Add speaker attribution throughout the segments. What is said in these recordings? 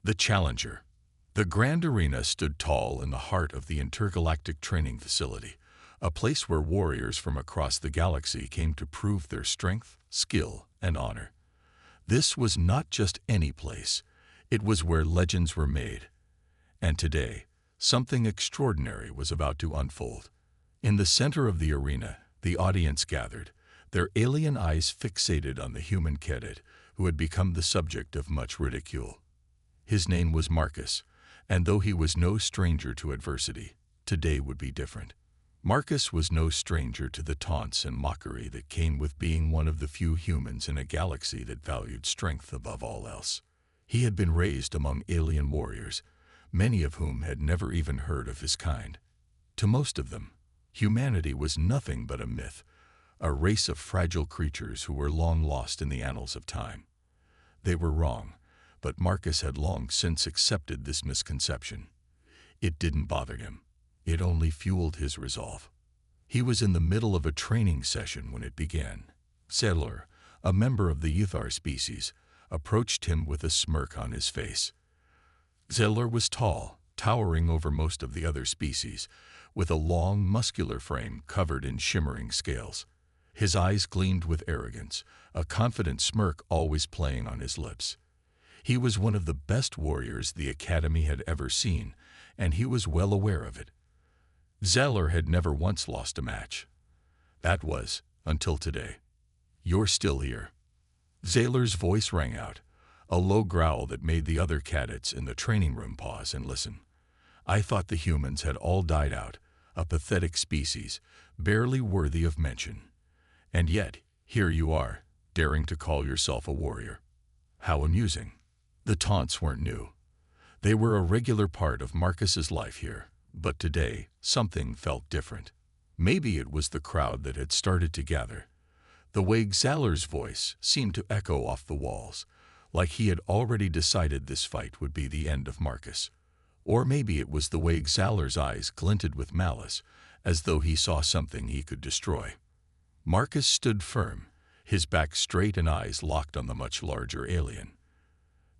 Speaker 1: The Challenger. The Grand Arena stood tall in the heart of the intergalactic training facility, a place where warriors from across the galaxy came to prove their strength, skill, and honor. This was not just any place, it was where legends were made. And today, something extraordinary was about to unfold. In the center of the arena, the audience gathered, their alien eyes fixated on the human cadet who had become the subject of much ridicule. His name was Marcus, and though he was no stranger to adversity, today would be different. Marcus was no stranger to the taunts and mockery that came with being one of the few humans in a galaxy that valued strength above all else. He had been raised among alien warriors, many of whom had never even heard of his kind. To most of them, humanity was nothing but a myth, a race of fragile creatures who were long lost in the annals of time. They were wrong, but Marcus had long since accepted this misconception. It didn't bother him. It only fueled his resolve. He was in the middle of a training session when it began. Sailor, a member of the Uthar species, approached him with a smirk on his face. Sailor was tall, towering over most of the other species, with a long, muscular frame covered in shimmering scales. His eyes gleamed with arrogance, a confident smirk always playing on his lips. He was one of the best warriors the Academy had ever seen, and he was well aware of it. Zeller had never once lost a match. That was, until today. "You're still here." Zeller's voice rang out, a low growl that made the other cadets in the training room pause and listen. "I thought the humans had all died out, a pathetic species, barely worthy of mention. And yet, here you are, daring to call yourself a warrior. How amusing." The taunts weren't new. They were a regular part of Marcus's life here, but today, something felt different. Maybe it was the crowd that had started to gather. The way Zaller's voice seemed to echo off the walls, like he had already decided this fight would be the end of Marcus. Or maybe it was the way Zaller's eyes glinted with malice, as though he saw something he could destroy. Marcus stood firm, his back straight and eyes locked on the much larger alien.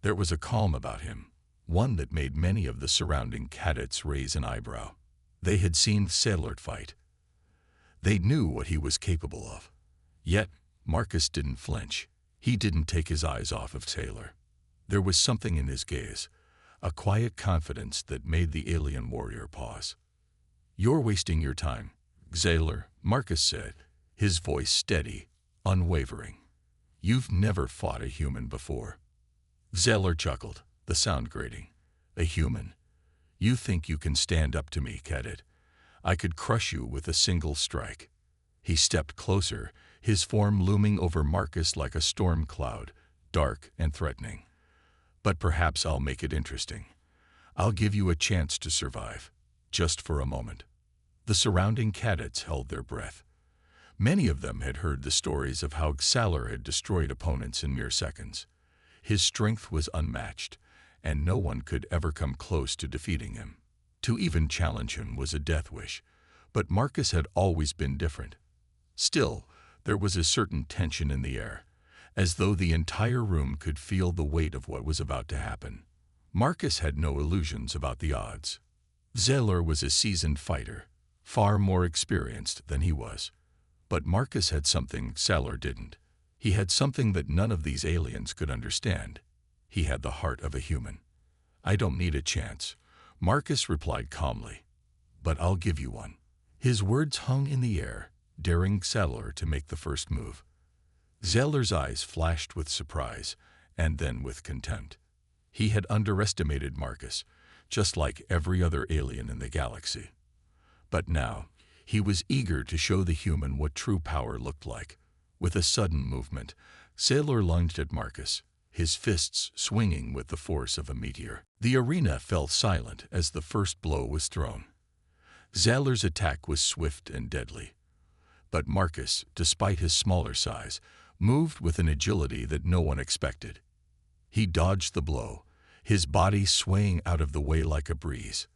Speaker 1: There was a calm about him, one that made many of the surrounding cadets raise an eyebrow. They had seen Sailor fight. They knew what he was capable of. Yet, Marcus didn't flinch. He didn't take his eyes off of Sailor. There was something in his gaze, a quiet confidence that made the alien warrior pause. "You're wasting your time, Sailor," Marcus said, his voice steady, unwavering. "You've never fought a human before." Zeller chuckled, the sound grating. "A human? You think you can stand up to me, Cadet? I could crush you with a single strike." He stepped closer, his form looming over Marcus like a storm cloud, dark and threatening. "But perhaps I'll make it interesting. I'll give you a chance to survive, just for a moment." The surrounding cadets held their breath. Many of them had heard the stories of how Xalar had destroyed opponents in mere seconds. His strength was unmatched, and no one could ever come close to defeating him. To even challenge him was a death wish, but Marcus had always been different. Still, there was a certain tension in the air, as though the entire room could feel the weight of what was about to happen. Marcus had no illusions about the odds. Zeller was a seasoned fighter, far more experienced than he was. But Marcus had something Xalar didn't. He had something that none of these aliens could understand. He had the heart of a human. "I don't need a chance," Marcus replied calmly. "But I'll give you one." His words hung in the air, daring Xalar to make the first move. Zeller's eyes flashed with surprise, and then with contempt. He had underestimated Marcus, just like every other alien in the galaxy. But now, he was eager to show the human what true power looked like. With a sudden movement, Sailor lunged at Marcus, his fists swinging with the force of a meteor. The arena fell silent as the first blow was thrown. Sailor's attack was swift and deadly. But Marcus, despite his smaller size, moved with an agility that no one expected. He dodged the blow, his body swaying out of the way like a breeze.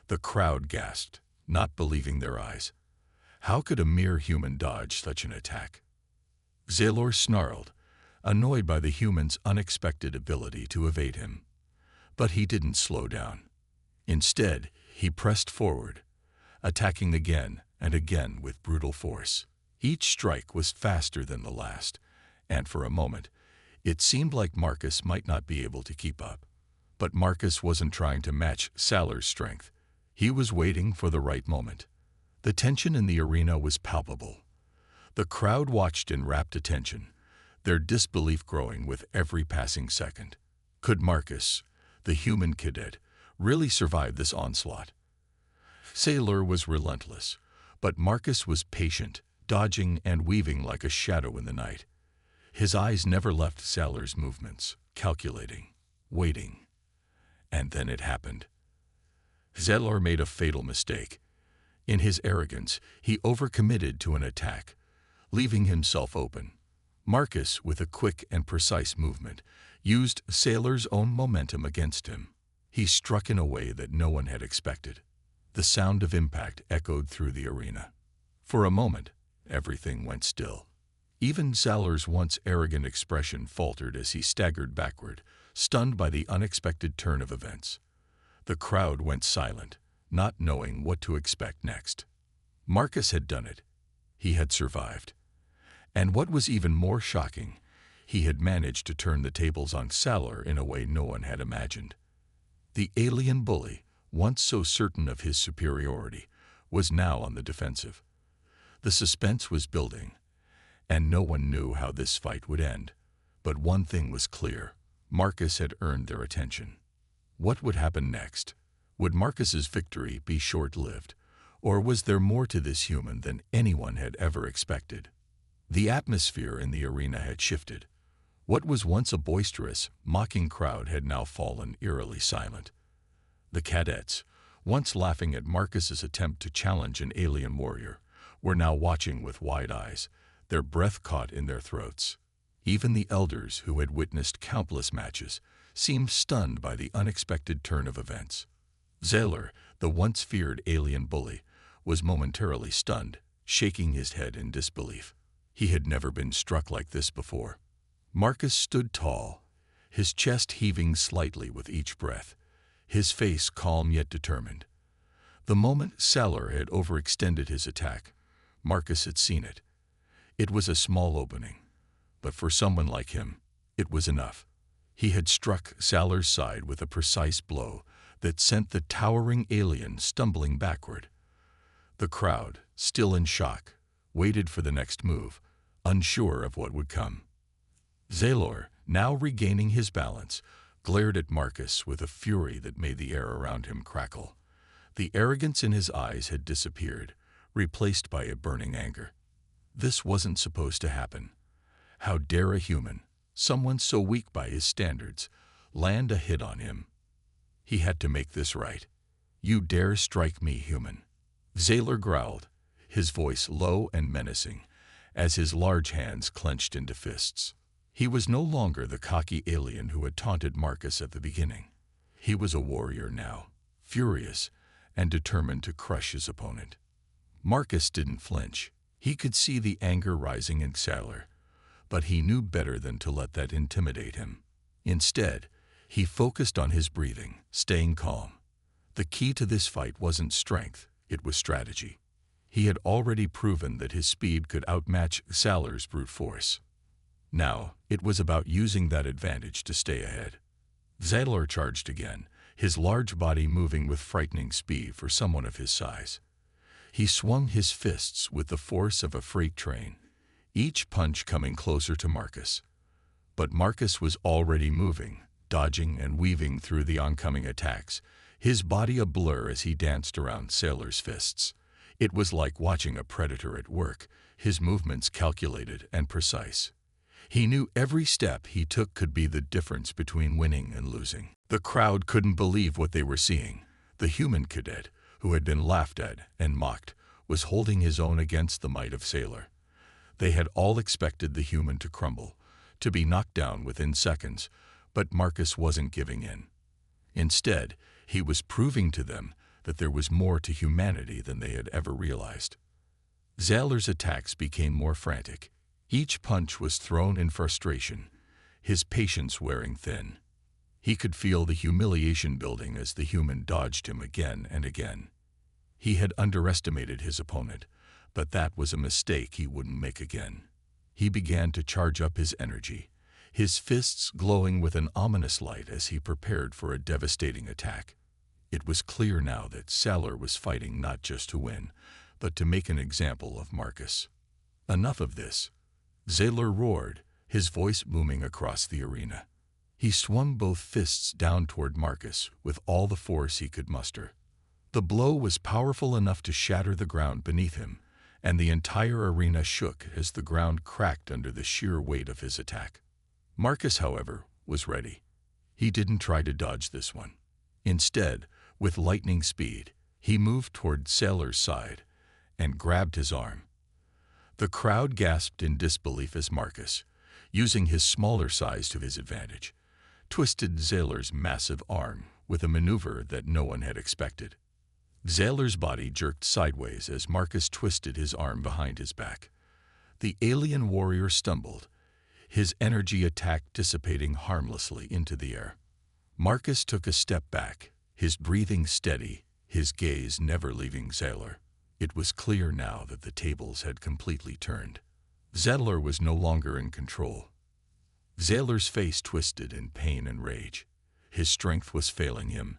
Speaker 1: The crowd gasped, not believing their eyes. How could a mere human dodge such an attack? Xalor snarled, annoyed by the human's unexpected ability to evade him. But he didn't slow down. Instead, he pressed forward, attacking again and again with brutal force. Each strike was faster than the last, and for a moment, it seemed like Marcus might not be able to keep up. But Marcus wasn't trying to match Salar's strength. He was waiting for the right moment. The tension in the arena was palpable. The crowd watched in rapt attention, their disbelief growing with every passing second. Could Marcus, the human cadet, really survive this onslaught? Salar was relentless, but Marcus was patient, dodging and weaving like a shadow in the night. His eyes never left Salar's movements, calculating, waiting. And then it happened. Salar made a fatal mistake. In his arrogance, he overcommitted to an attack, leaving himself open. Marcus, with a quick and precise movement, used Salar's own momentum against him. He struck in a way that no one had expected. The sound of impact echoed through the arena. For a moment, everything went still. Even Salar's once arrogant expression faltered as he staggered backward, stunned by the unexpected turn of events. The crowd went silent, not knowing what to expect next. Marcus had done it. He had survived. And what was even more shocking, he had managed to turn the tables on Salar in a way no one had imagined. The alien bully, once so certain of his superiority, was now on the defensive. The suspense was building, and no one knew how this fight would end. But one thing was clear: Marcus had earned their attention. What would happen next? Would Marcus's victory be short-lived, or was there more to this human than anyone had ever expected? The atmosphere in the arena had shifted. What was once a boisterous, mocking crowd had now fallen eerily silent. The cadets, once laughing at Marcus's attempt to challenge an alien warrior, were now watching with wide eyes, their breath caught in their throats. Even the elders, who had witnessed countless matches, seemed stunned by the unexpected turn of events. Salar, the once feared alien bully, was momentarily stunned, shaking his head in disbelief. He had never been struck like this before. Marcus stood tall, his chest heaving slightly with each breath, his face calm yet determined. The moment Salar had overextended his attack, Marcus had seen it. It was a small opening, but for someone like him, it was enough. He had struck Salar's side with a precise blow that sent the towering alien stumbling backward. The crowd, still in shock, waited for the next move, unsure of what would come. Salar, now regaining his balance, glared at Marcus with a fury that made the air around him crackle. The arrogance in his eyes had disappeared, replaced by a burning anger. This wasn't supposed to happen. How dare a human, someone so weak by his standards, land a hit on him? He had to make this right. "You dare strike me, human?" Salar growled, his voice low and menacing, as his large hands clenched into fists. He was no longer the cocky alien who had taunted Marcus at the beginning. He was a warrior now, furious and determined to crush his opponent. Marcus didn't flinch. He could see the anger rising in Salar, but he knew better than to let that intimidate him. Instead, he focused on his breathing, staying calm. The key to this fight wasn't strength, it was strategy. He had already proven that his speed could outmatch Salar's brute force. Now, it was about using that advantage to stay ahead. Salar charged again, his large body moving with frightening speed for someone of his size. He swung his fists with the force of a freight train, each punch coming closer to Marcus. But Marcus was already moving, dodging and weaving through the oncoming attacks, his body a blur as he danced around Salar's fists. It was like watching a predator at work, his movements calculated and precise. He knew every step he took could be the difference between winning and losing. The crowd couldn't believe what they were seeing. The human cadet, who had been laughed at and mocked, was holding his own against the might of Salar. They had all expected the human to crumble, to be knocked down within seconds, but Marcus wasn't giving in. Instead, he was proving to them that there was more to humanity than they had ever realized. Salar's attacks became more frantic. Each punch was thrown in frustration, his patience wearing thin. He could feel the humiliation building as the human dodged him again and again. He had underestimated his opponent, but that was a mistake he wouldn't make again. He began to charge up his energy, his fists glowing with an ominous light as he prepared for a devastating attack. It was clear now that Sailor was fighting not just to win, but to make an example of Marcus. Enough of this. Sailor roared, his voice booming across the arena. He swung both fists down toward Marcus with all the force he could muster. The blow was powerful enough to shatter the ground beneath him, and the entire arena shook as the ground cracked under the sheer weight of his attack. Marcus, however, was ready. He didn't try to dodge this one. Instead, with lightning speed, he moved toward Sailor's side and grabbed his arm. The crowd gasped in disbelief as Marcus, using his smaller size to his advantage, twisted Sailor's massive arm with a maneuver that no one had expected. Sailor's body jerked sideways as Marcus twisted his arm behind his back. The alien warrior stumbled, his energy attack dissipating harmlessly into the air. Marcus took a step back, his breathing steady, his gaze never leaving Sailor. It was clear now that the tables had completely turned. Sailor was no longer in control. Sailor's face twisted in pain and rage. His strength was failing him,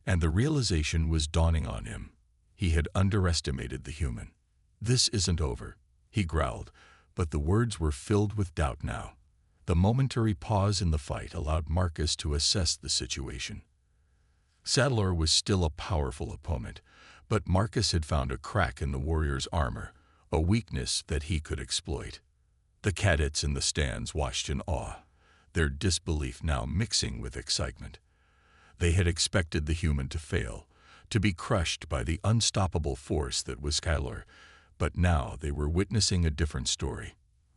Speaker 1: and the realization was dawning on him. He had underestimated the human. "This isn't over," he growled, but the words were filled with doubt now. The momentary pause in the fight allowed Marcus to assess the situation. Sailor was still a powerful opponent, but Marcus had found a crack in the warrior's armor, a weakness that he could exploit. The cadets in the stands watched in awe, their disbelief now mixing with excitement. They had expected the human to fail, to be crushed by the unstoppable force that was Sailor, but now they were witnessing a different story.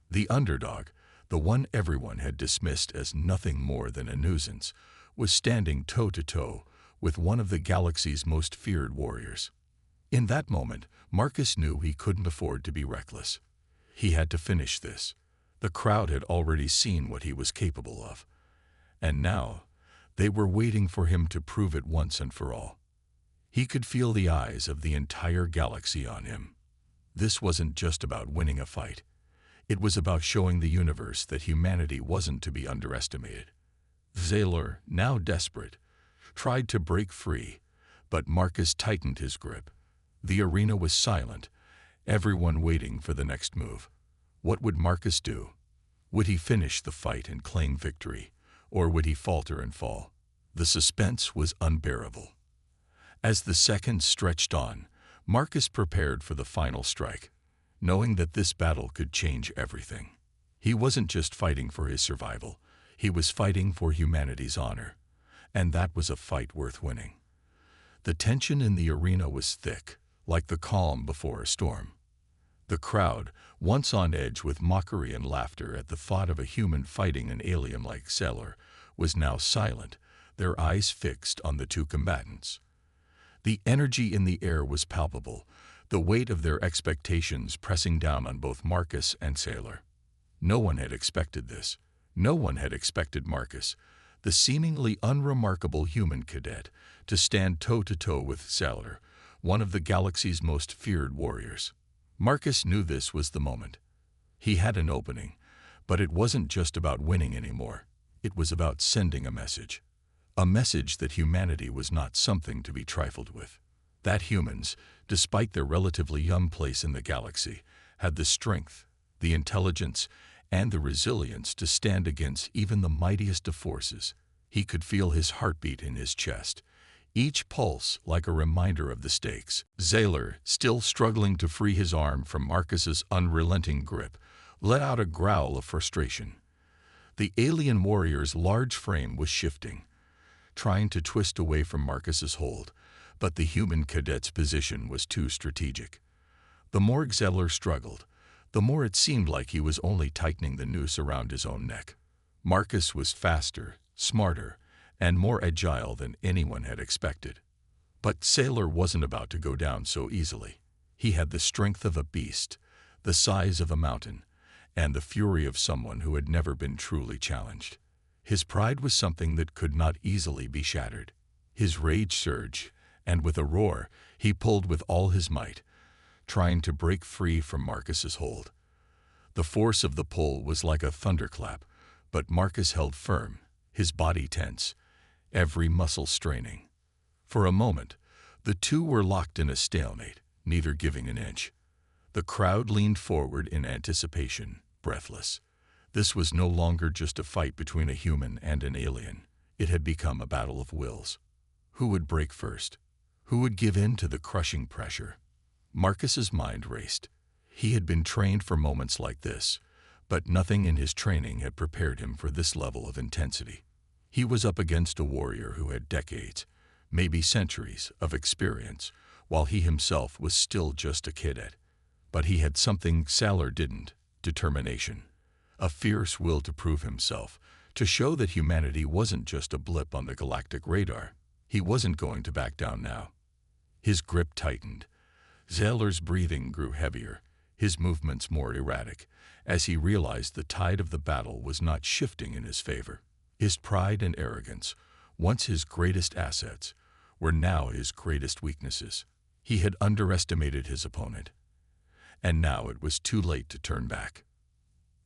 Speaker 1: The underdog, the one everyone had dismissed as nothing more than a nuisance, was standing toe-to-toe with one of the galaxy's most feared warriors. In that moment, Marcus knew he couldn't afford to be reckless. He had to finish this. The crowd had already seen what he was capable of, and now they were waiting for him to prove it once and for all. He could feel the eyes of the entire galaxy on him. This wasn't just about winning a fight. It was about showing the universe that humanity wasn't to be underestimated. Sailor, now desperate, tried to break free, but Marcus tightened his grip. The arena was silent, everyone waiting for the next move. What would Marcus do? Would he finish the fight and claim victory, or would he falter and fall? The suspense was unbearable. As the seconds stretched on, Marcus prepared for the final strike, knowing that this battle could change everything. He wasn't just fighting for his survival, he was fighting for humanity's honor, and that was a fight worth winning. The tension in the arena was thick, like the calm before a storm. The crowd, once on edge with mockery and laughter at the thought of a human fighting an alien like Sailor, was now silent, their eyes fixed on the two combatants. The energy in the air was palpable, the weight of their expectations pressing down on both Marcus and Sailor. No one had expected this. No one had expected Marcus, the seemingly unremarkable human cadet, to stand toe-to-toe with Sailor, one of the galaxy's most feared warriors. Marcus knew this was the moment. He had an opening, but it wasn't just about winning anymore. It was about sending a message that humanity was not something to be trifled with. That humans, despite their relatively young place in the galaxy, had the strength, the intelligence, and the resilience to stand against even the mightiest of forces. He could feel his heartbeat in his chest, each pulse like a reminder of the stakes. Sailor, still struggling to free his arm from Marcus's unrelenting grip, let out a growl of frustration. The alien warrior's large frame was shifting, trying to twist away from Marcus's hold, but the human cadet's position was too strategic. The more Sailor struggled, the more it seemed like he was only tightening the noose around his own neck. Marcus was faster, smarter, and more agile than anyone had expected. But Sailor wasn't about to go down so easily. He had the strength of a beast, the size of a mountain, and the fury of someone who had never been truly challenged. His pride was something that could not easily be shattered. His rage surged, and with a roar, he pulled with all his might, trying to break free from Marcus's hold. The force of the pull was like a thunderclap, but Marcus held firm, his body tense, every muscle straining. For a moment, the two were locked in a stalemate, neither giving an inch. The crowd leaned forward in anticipation, breathless. This was no longer just a fight between a human and an alien. It had become a battle of wills. Who would break first? Who would give in to the crushing pressure? Marcus's mind raced. He had been trained for moments like this, but nothing in his training had prepared him for this level of intensity. He was up against a warrior who had decades, maybe centuries, of experience, while he himself was still just a cadet. But he had something Salar didn't: determination. A fierce will to prove himself, to show that humanity wasn't just a blip on the galactic radar. He wasn't going to back down now. His grip tightened. Salar's breathing grew heavier, his movements more erratic, as he realized the tide of the battle was not shifting in his favor. His pride and arrogance, once his greatest assets, were now his greatest weaknesses. He had underestimated his opponent, and now it was too late to turn back.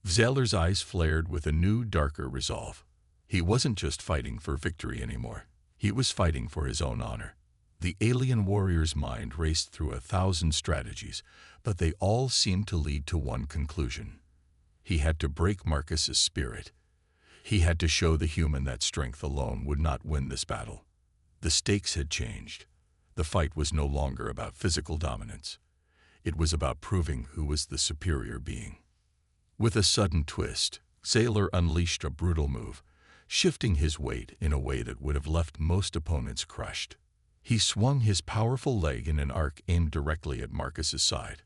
Speaker 1: Salar's eyes flared with a new, darker resolve. He wasn't just fighting for victory anymore. He was fighting for his own honor. The alien warrior's mind raced through 1,000 strategies, but they all seemed to lead to one conclusion. He had to break Marcus's spirit. He had to show the human that strength alone would not win this battle. The stakes had changed. The fight was no longer about physical dominance. It was about proving who was the superior being. With a sudden twist, Salar unleashed a brutal move, shifting his weight in a way that would have left most opponents crushed. He swung his powerful leg in an arc aimed directly at Marcus's side.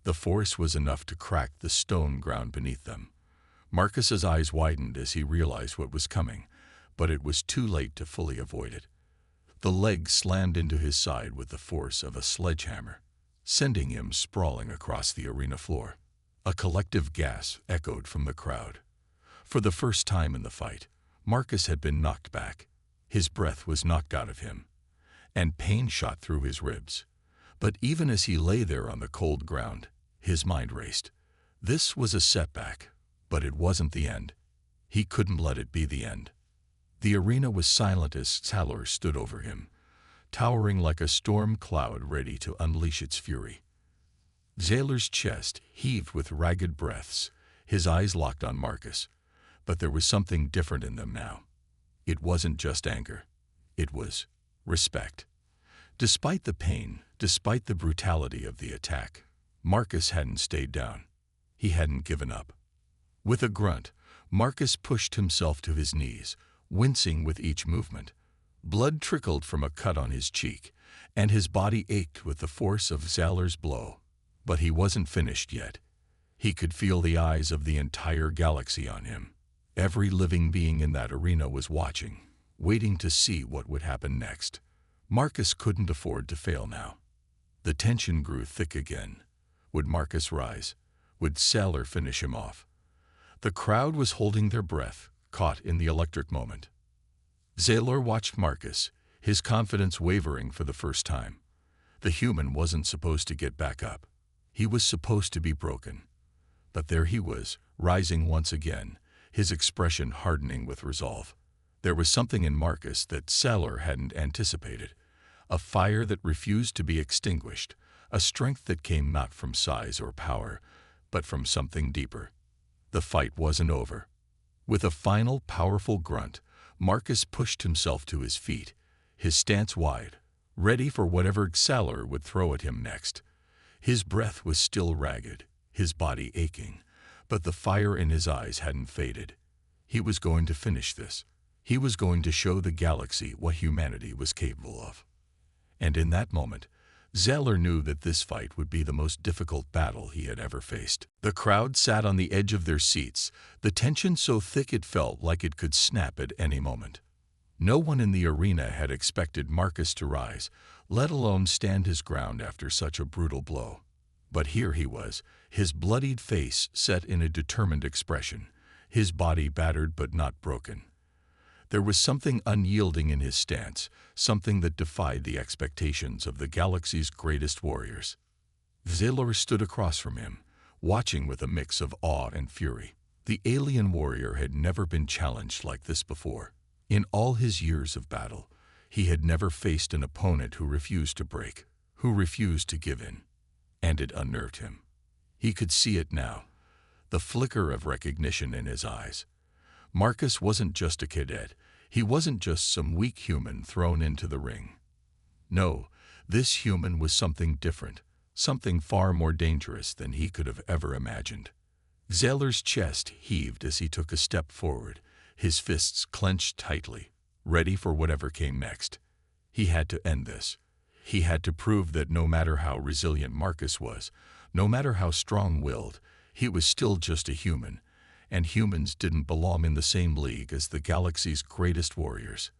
Speaker 1: The force was enough to crack the stone ground beneath them. Marcus's eyes widened as he realized what was coming, but it was too late to fully avoid it. The leg slammed into his side with the force of a sledgehammer, sending him sprawling across the arena floor. A collective gasp echoed from the crowd. For the first time in the fight, Marcus had been knocked back. His breath was knocked out of him, and pain shot through his ribs. But even as he lay there on the cold ground, his mind raced. This was a setback, but it wasn't the end. He couldn't let it be the end. The arena was silent as Salar stood over him, towering like a storm cloud ready to unleash its fury. Salar's chest heaved with ragged breaths, his eyes locked on Marcus. But there was something different in them now. It wasn't just anger. It was respect. Despite the pain, despite the brutality of the attack, Marcus hadn't stayed down. He hadn't given up. With a grunt, Marcus pushed himself to his knees, wincing with each movement. Blood trickled from a cut on his cheek, and his body ached with the force of Salar's blow. But he wasn't finished yet. He could feel the eyes of the entire galaxy on him. Every living being in that arena was watching, waiting to see what would happen next. Marcus couldn't afford to fail now. The tension grew thick again. Would Marcus rise? Would Salar finish him off? The crowd was holding their breath, caught in the electric moment. Salar watched Marcus, his confidence wavering for the first time. The human wasn't supposed to get back up. He was supposed to be broken. But there he was, rising once again, his expression hardening with resolve. There was something in Marcus that Salar hadn't anticipated, a fire that refused to be extinguished, a strength that came not from size or power, but from something deeper. The fight wasn't over. With a final, powerful grunt, Marcus pushed himself to his feet, his stance wide, ready for whatever Salar would throw at him next. His breath was still ragged, his body aching, but the fire in his eyes hadn't faded. He was going to finish this. He was going to show the galaxy what humanity was capable of. And in that moment, Salar knew that this fight would be the most difficult battle he had ever faced. The crowd sat on the edge of their seats, the tension so thick it felt like it could snap at any moment. No one in the arena had expected Marcus to rise, let alone stand his ground after such a brutal blow. But here he was, his bloodied face set in a determined expression, his body battered but not broken. There was something unyielding in his stance, something that defied the expectations of the galaxy's greatest warriors. Zalor stood across from him, watching with a mix of awe and fury. The alien warrior had never been challenged like this before. In all his years of battle, he had never faced an opponent who refused to break, who refused to give in. And it unnerved him. He could see it now, the flicker of recognition in his eyes. Marcus wasn't just a cadet. He wasn't just some weak human thrown into the ring. No, this human was something different, something far more dangerous than he could have ever imagined. Zalor's chest heaved as he took a step forward, his fists clenched tightly, ready for whatever came next. He had to end this. He had to prove that no matter how resilient Marcus was, no matter how strong-willed, he was still just a human, and humans didn't belong in the same league as the galaxy's greatest warriors.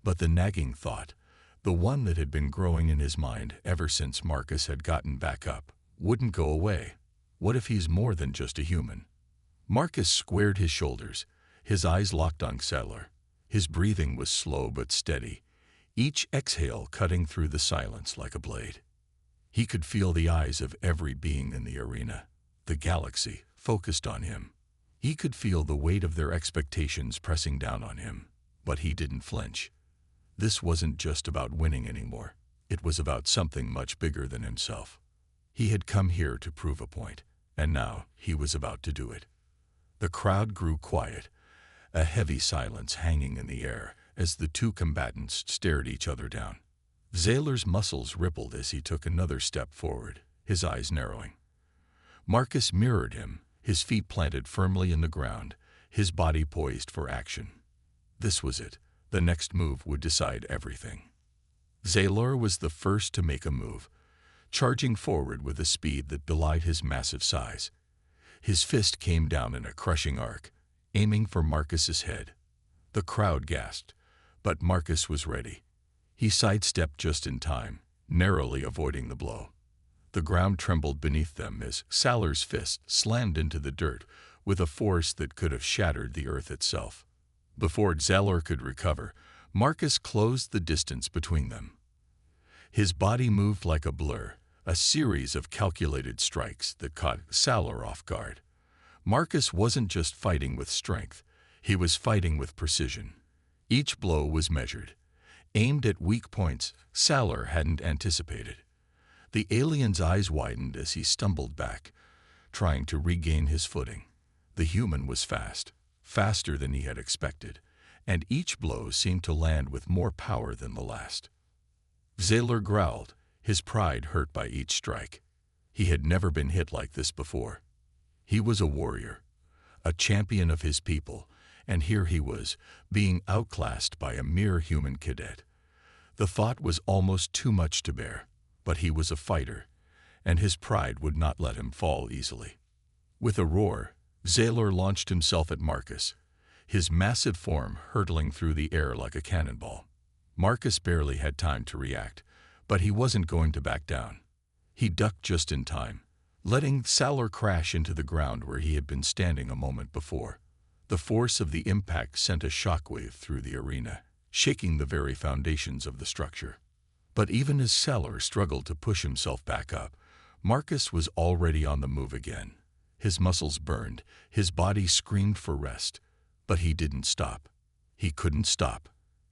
Speaker 1: But the nagging thought, the one that had been growing in his mind ever since Marcus had gotten back up, wouldn't go away. What if he's more than just a human? Marcus squared his shoulders, his eyes locked on Zalor. His breathing was slow but steady, each exhale cutting through the silence like a blade. He could feel the eyes of every being in the arena, the galaxy, focused on him. He could feel the weight of their expectations pressing down on him, but he didn't flinch. This wasn't just about winning anymore. It was about something much bigger than himself. He had come here to prove a point, and now he was about to do it. The crowd grew quiet, a heavy silence hanging in the air as the two combatants stared each other down. Zalor's muscles rippled as he took another step forward, his eyes narrowing. Marcus mirrored him, his feet planted firmly in the ground, his body poised for action. This was it. The next move would decide everything. Zalor was the first to make a move, charging forward with a speed that belied his massive size. His fist came down in a crushing arc, aiming for Marcus's head. The crowd gasped, but Marcus was ready. He sidestepped just in time, narrowly avoiding the blow. The ground trembled beneath them as Zalor's fist slammed into the dirt with a force that could have shattered the earth itself. Before Zalor could recover, Marcus closed the distance between them. His body moved like a blur, a series of calculated strikes that caught Zalor off guard. Marcus wasn't just fighting with strength, he was fighting with precision. Each blow was measured, aimed at weak points Zalor hadn't anticipated. The alien's eyes widened as he stumbled back, trying to regain his footing. The human was fast, faster than he had expected, and each blow seemed to land with more power than the last. Zalor growled, his pride hurt by each strike. He had never been hit like this before. He was a warrior, a champion of his people, and here he was, being outclassed by a mere human cadet. The thought was almost too much to bear, but he was a fighter, and his pride would not let him fall easily. With a roar, Zalor launched himself at Marcus, his massive form hurtling through the air like a cannonball. Marcus barely had time to react, but he wasn't going to back down. He ducked just in time, letting Zalor crash into the ground where he had been standing a moment before. The force of the impact sent a shockwave through the arena, shaking the very foundations of the structure. But even as Zalor struggled to push himself back up, Marcus was already on the move again. His muscles burned, his body screamed for rest. But he didn't stop. He couldn't stop.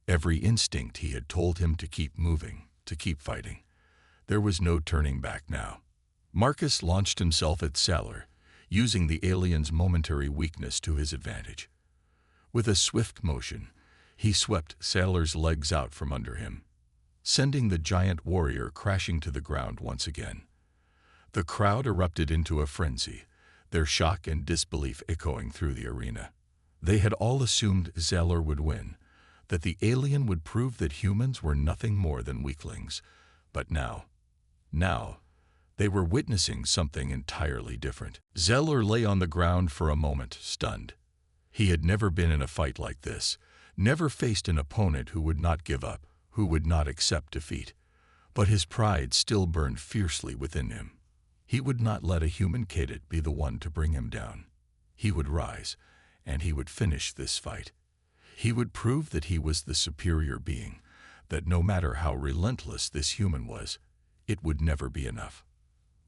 Speaker 1: Every instinct he had told him to keep moving, to keep fighting. There was no turning back now. Marcus launched himself at Zalor, using the alien's momentary weakness to his advantage. With a swift motion, he swept Zalor's legs out from under him, sending the giant warrior crashing to the ground once again. The crowd erupted into a frenzy, their shock and disbelief echoing through the arena. They had all assumed Zalor would win, that the alien would prove that humans were nothing more than weaklings. But now, they were witnessing something entirely different. Zalor lay on the ground for a moment, stunned. He had never been in a fight like this, never faced an opponent who would not give up, who would not accept defeat. But his pride still burned fiercely within him. He would not let a human cadet be the one to bring him down. He would rise, and he would finish this fight. He would prove that he was the superior being, that no matter how relentless this human was, it would never be enough.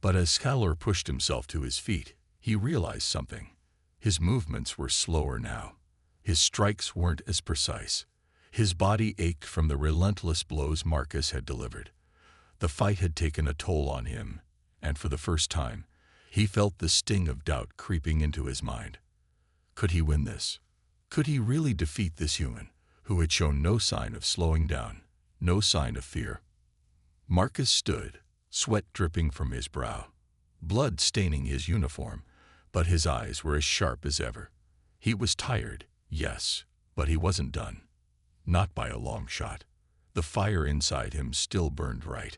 Speaker 1: But as Scalar pushed himself to his feet, he realized something. His movements were slower now. His strikes weren't as precise. His body ached from the relentless blows Marcus had delivered. The fight had taken a toll on him, and for the first time, he felt the sting of doubt creeping into his mind. Could he win this? Could he really defeat this human, who had shown no sign of slowing down, no sign of fear? Marcus stood, sweat dripping from his brow, blood staining his uniform, but his eyes were as sharp as ever. He was tired, yes, but he wasn't done. Not by a long shot. The fire inside him still burned bright.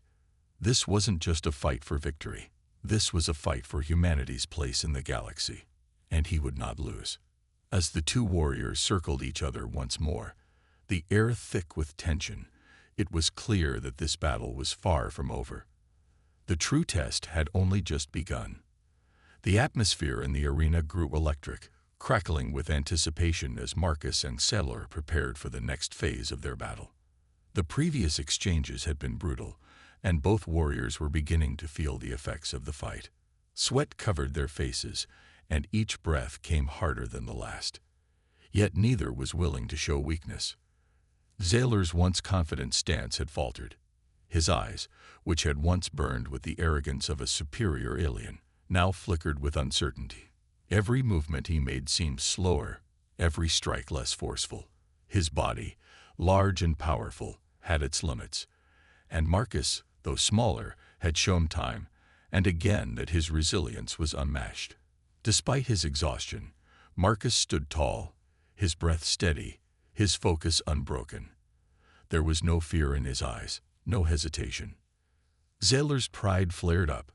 Speaker 1: This wasn't just a fight for victory. This was a fight for humanity's place in the galaxy, and he would not lose. As the two warriors circled each other once more, the air thick with tension, it was clear that this battle was far from over. The true test had only just begun. The atmosphere in the arena grew electric, crackling with anticipation as Marcus and Scalar prepared for the next phase of their battle. The previous exchanges had been brutal, and both warriors were beginning to feel the effects of the fight. Sweat covered their faces, and each breath came harder than the last. Yet neither was willing to show weakness. Scalar's once confident stance had faltered. His eyes, which had once burned with the arrogance of a superior alien, now flickered with uncertainty. Every movement he made seemed slower, every strike less forceful. His body, large and powerful, had its limits, and Marcus, though smaller, had shown time and again that his resilience was unmatched. Despite his exhaustion, Marcus stood tall, his breath steady, his focus unbroken. There was no fear in his eyes, no hesitation. Scalar's pride flared up.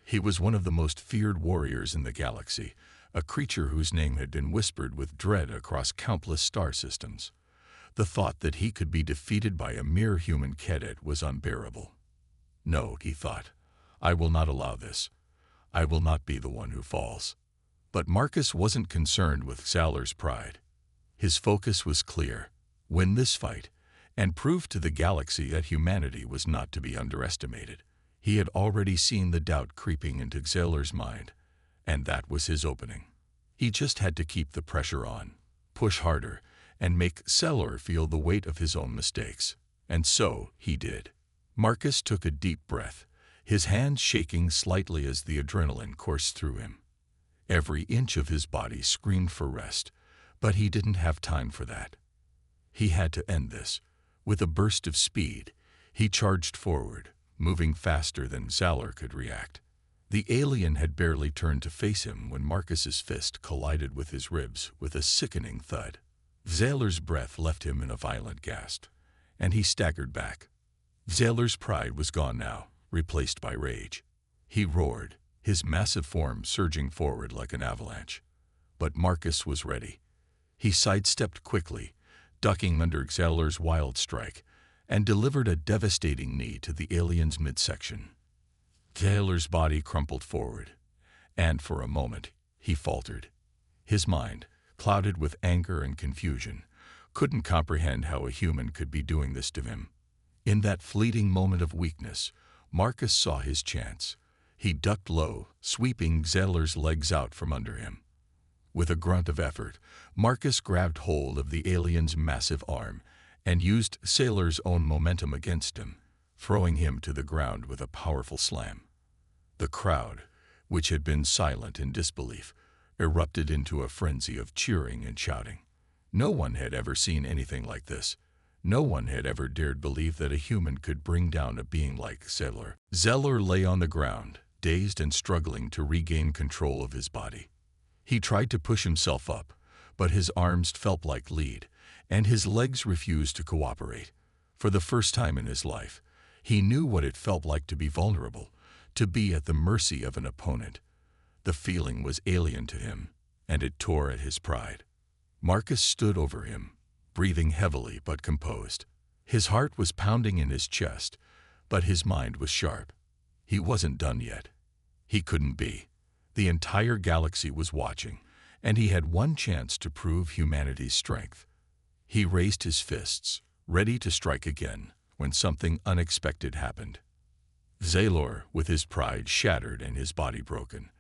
Speaker 1: He was one of the most feared warriors in the galaxy, a creature whose name had been whispered with dread across countless star systems. The thought that he could be defeated by a mere human cadet was unbearable. No, he thought, I will not allow this. I will not be the one who falls. But Marcus wasn't concerned with Scalar's pride. His focus was clear: win this fight, and prove to the galaxy that humanity was not to be underestimated. He had already seen the doubt creeping into Scalar's mind, and that was his opening. He just had to keep the pressure on, push harder, and make Scalar feel the weight of his own mistakes. And so he did. Marcus took a deep breath, his hands shaking slightly as the adrenaline coursed through him. Every inch of his body screamed for rest, but he didn't have time for that. He had to end this. With a burst of speed, he charged forward, moving faster than Scalar could react. The alien had barely turned to face him when Marcus's fist collided with his ribs with a sickening thud. Scalar's breath left him in a violent gasp, and he staggered back. Scalar's pride was gone now, replaced by rage. He roared, his massive form surging forward like an avalanche. But Marcus was ready. He sidestepped quickly, ducking under Scalar's wild strike, and delivered a devastating knee to the alien's midsection. Scalar's body crumpled forward, and for a moment he faltered. His mind, clouded with anger and confusion, couldn't comprehend how a human could be doing this to him. In that fleeting moment of weakness, Marcus saw his chance. He ducked low, sweeping Scalar's legs out from under him. With a grunt of effort, Marcus grabbed hold of the alien's massive arm and used Scalar's own momentum against him, throwing him to the ground with a powerful slam. The crowd, which had been silent in disbelief, erupted into a frenzy of cheering and shouting. No one had ever seen anything like this. No one had ever dared believe that a human could bring down a being like Scalar. Scalar lay on the ground, dazed and struggling to regain control of his body. He tried to push himself up, but his arms felt like lead, and his legs refused to cooperate. For the first time in his life, he knew what it felt like to be vulnerable, to be at the mercy of an opponent. The feeling was alien to him, and it tore at his pride. Marcus stood over him, breathing heavily but composed. His heart was pounding in his chest, but his mind was sharp. He wasn't done yet. He couldn't be. The entire galaxy was watching, and he had one chance to prove humanity's strength. He raised his fists, ready to strike again, when something unexpected happened. Zalor, with his pride shattered and his body broken,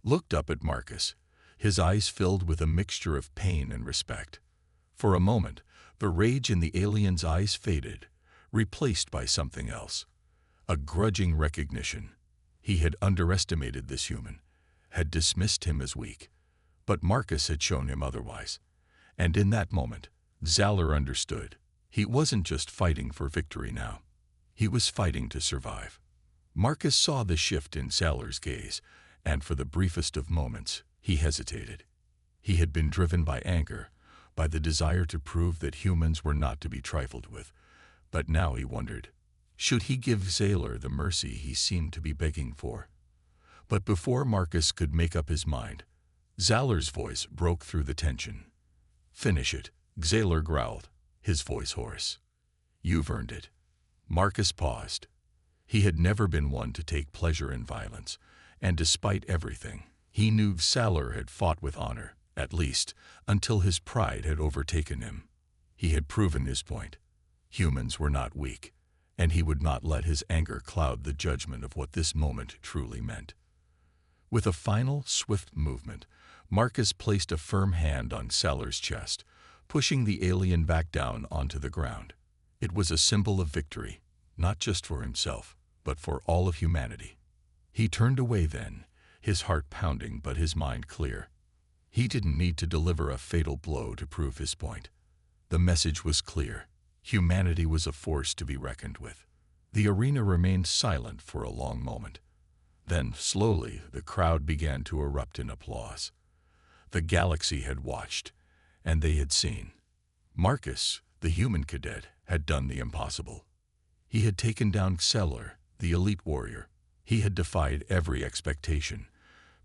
Speaker 1: looked up at Marcus, his eyes filled with a mixture of pain and respect. For a moment, the rage in the alien's eyes faded, replaced by something else. A grudging recognition. He had underestimated this human, had dismissed him as weak. But Marcus had shown him otherwise. And in that moment, Zalor understood. He wasn't just fighting for victory now. He was fighting to survive. Marcus saw the shift in Zalor's gaze, and for the briefest of moments, he hesitated. He had been driven by anger, by the desire to prove that humans were not to be trifled with. But now he wondered, should he give Zalor the mercy he seemed to be begging for? But before Marcus could make up his mind, Zalor's voice broke through the tension. "Finish it," Zalor growled, his voice hoarse. "You've earned it." Marcus paused. He had never been one to take pleasure in violence, and despite everything, he knew Zalor had fought with honor, at least, until his pride had overtaken him. He had proven his point. Humans were not weak, and he would not let his anger cloud the judgment of what this moment truly meant. With a final, swift movement, Marcus placed a firm hand on Zalor's chest, pushing the alien back down onto the ground. It was a symbol of victory, not just for himself, but for all of humanity. He turned away then, his heart pounding but his mind clear. He didn't need to deliver a fatal blow to prove his point. The message was clear. Humanity was a force to be reckoned with. The arena remained silent for a long moment. Then, slowly, the crowd began to erupt in applause. The galaxy had watched, and they had seen. Marcus, the human cadet, had done the impossible. He had taken down Zalor, the elite warrior. He had defied every expectation,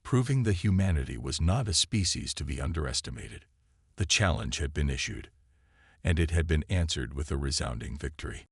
Speaker 1: proving that humanity was not a species to be underestimated. The challenge had been issued, and it had been answered with a resounding victory.